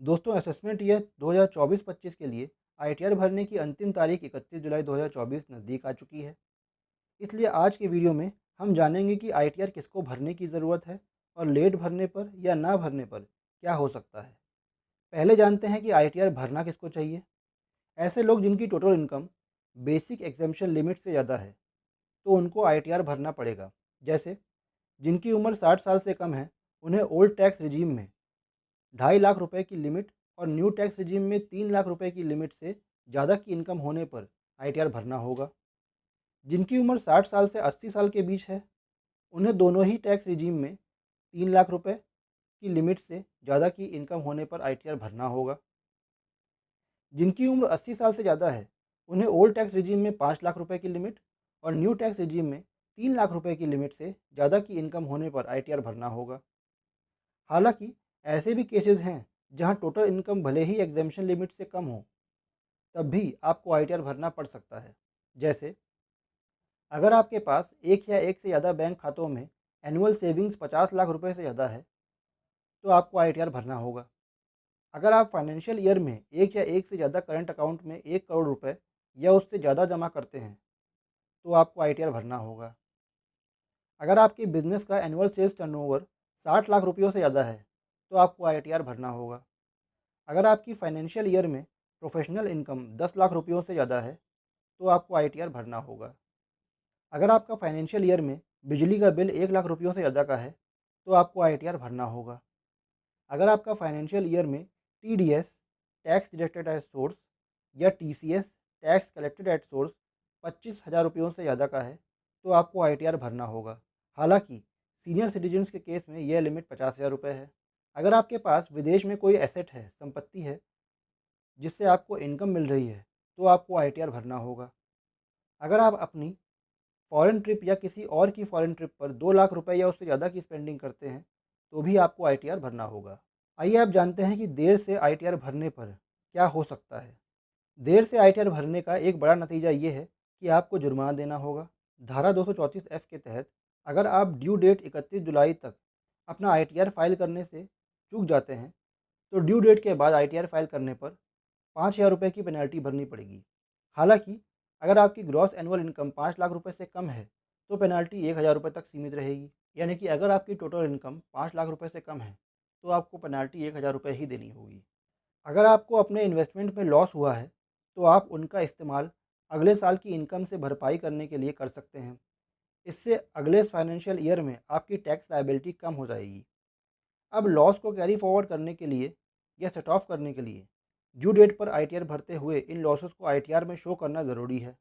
दोस्तों assessment year 2024-25 के लिए आईटीआर भरने की अंतिम तारीख 31 जुलाई 2024 नज़दीक आ चुकी है। इसलिए आज के वीडियो में हम जानेंगे कि आईटीआर किसको भरने की ज़रूरत है और लेट भरने पर या ना भरने पर क्या हो सकता है। पहले जानते हैं कि आईटीआर भरना किसको चाहिए। ऐसे लोग जिनकी total income basic exemption limit से ज़्यादा है तो उनको आईटीआर भरना पड़ेगा। जैसे जिनकी उम्र 60 साल से कम है उन्हें ओल्ड टैक्स रिजीम में 2.5 लाख रुपए की लिमिट और न्यू टैक्स रिजीम में 3 लाख रुपए की लिमिट से ज़्यादा की इनकम होने पर आईटीआर भरना होगा। जिनकी उम्र 60 साल से 80 साल के बीच है उन्हें दोनों ही टैक्स रिजीम में 3 लाख रुपए की लिमिट से ज़्यादा की इनकम होने पर आईटीआर भरना होगा। जिनकी उम्र 80 साल से ज़्यादा है उन्हें ओल्ड टैक्स रिजीम में 5 लाख रुपए की लिमिट और न्यू टैक्स रिजीम में 3 लाख रुपए की लिमिट से ज़्यादा की इनकम होने पर आईटीआर भरना होगा। हालांकि ऐसे भी केसेस हैं जहां टोटल इनकम भले ही एग्जेम्पशन लिमिट से कम हो तब भी आपको आईटीआर भरना पड़ सकता है। जैसे अगर आपके पास एक या एक से ज़्यादा बैंक खातों में एनुअल सेविंग्स 50 लाख रुपए से ज़्यादा है तो आपको आईटीआर भरना होगा। अगर आप फाइनेंशियल ईयर में एक या एक से ज़्यादा करंट अकाउंट में 1 करोड़ रुपए या उससे ज़्यादा जमा करते हैं तो आपको आईटीआर भरना होगा। अगर आपके बिजनेस का एनुअल सेल्स टर्नओवर 60 लाख रुपयों से ज़्यादा है तो आपको आईटीआर भरना होगा। अगर आपकी फाइनेंशियल ईयर में प्रोफेशनल इनकम 10 लाख रुपयों से ज़्यादा है तो आपको आईटीआर भरना होगा। अगर आपका फाइनेंशियल ईयर में बिजली का बिल 1 लाख रुपयों से ज़्यादा का है तो आपको आईटीआर भरना होगा। अगर आपका फाइनेंशियल ईयर में TDS tax deducted at source या TCS tax collected at source 25,000 रुपयों से ज़्यादा का है तो आपको आईटीआर भरना होगा। हालांकि सीनियर सिटीजन्स के केस में यह लिमिट 50,000 रुपये है। अगर आपके पास विदेश में कोई एसेट है, संपत्ति है जिससे आपको इनकम मिल रही है तो आपको आईटीआर भरना होगा। अगर आप अपनी फॉरेन ट्रिप या किसी और की फॉरेन ट्रिप पर 2 लाख रुपए या उससे ज़्यादा की स्पेंडिंग करते हैं तो भी आपको आईटीआर भरना होगा। आइए आप जानते हैं कि देर से आईटीआर भरने पर क्या हो सकता है। देर से आईटीआर भरने का एक बड़ा नतीजा ये है कि आपको जुर्माना देना होगा। धारा 234 F के तहत अगर आप ड्यू डेट 31 जुलाई तक अपना आईटीआर फाइल करने से चूक जाते हैं तो ड्यू डेट के बाद आईटीआर फाइल करने पर 5,000 रुपये की पेनल्टी भरनी पड़ेगी। हालांकि अगर आपकी ग्रॉस एनुअल इनकम 5 लाख रुपये से कम है तो पेनल्टी 1,000 रुपये तक सीमित रहेगी। यानी कि अगर आपकी टोटल इनकम 5 लाख रुपये से कम है तो आपको पेनल्टी 1,000 रुपये ही देनी होगी। अगर आपको अपने इन्वेस्टमेंट में लॉस हुआ है तो आप उनका इस्तेमाल अगले साल की इनकम से भरपाई करने के लिए कर सकते हैं। इससे अगले फाइनेंशियल ईयर में आपकी टैक्स लायबिलिटी कम हो जाएगी। अब लॉस को कैरी फॉरवर्ड करने के लिए या सेट ऑफ करने के लिए ड्यू डेट पर आईटीआर भरते हुए इन लॉसेस को आईटीआर में शो करना ज़रूरी है।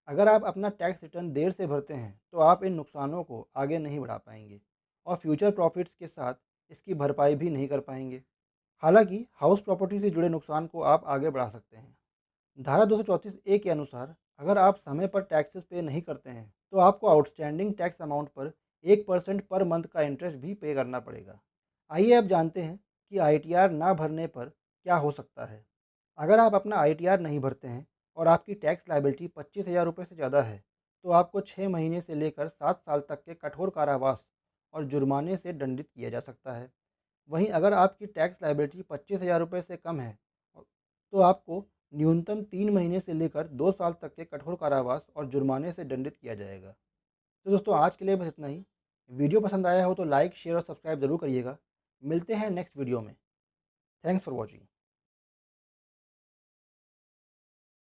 अगर आप अपना टैक्स रिटर्न देर से भरते हैं तो आप इन नुकसानों को आगे नहीं बढ़ा पाएंगे और फ्यूचर प्रॉफिट्स के साथ इसकी भरपाई भी नहीं कर पाएंगे। हालांकि हाउस प्रॉपर्टी से जुड़े नुकसान को आप आगे बढ़ा सकते हैं। धारा 234 A के अनुसार अगर आप समय पर टैक्सेस पे नहीं करते हैं तो आपको आउटस्टैंडिंग टैक्स अमाउंट पर 1% पर मंथ का इंटरेस्ट भी पे करना पड़ेगा। आइए अब जानते हैं कि आईटीआर ना भरने पर क्या हो सकता है। अगर आप अपना आईटीआर नहीं भरते हैं और आपकी टैक्स लायबिलिटी 25,000 रुपये से ज़्यादा है तो आपको 6 महीने से लेकर 7 साल तक के कठोर कारावास और जुर्माने से दंडित किया जा सकता है। वहीं अगर आपकी टैक्स लायबिलिटी 25,000 रुपये से कम है तो आपको न्यूनतम 3 महीने से लेकर 2 साल तक के कठोर कारावास और जुर्माने से दंडित किया जाएगा। तो दोस्तों आज के लिए बस इतना ही। वीडियो पसंद आया हो तो लाइक शेयर और सब्सक्राइब ज़रूर करिएगा। मिलते हैं नेक्स्ट वीडियो में। Thanks for watching.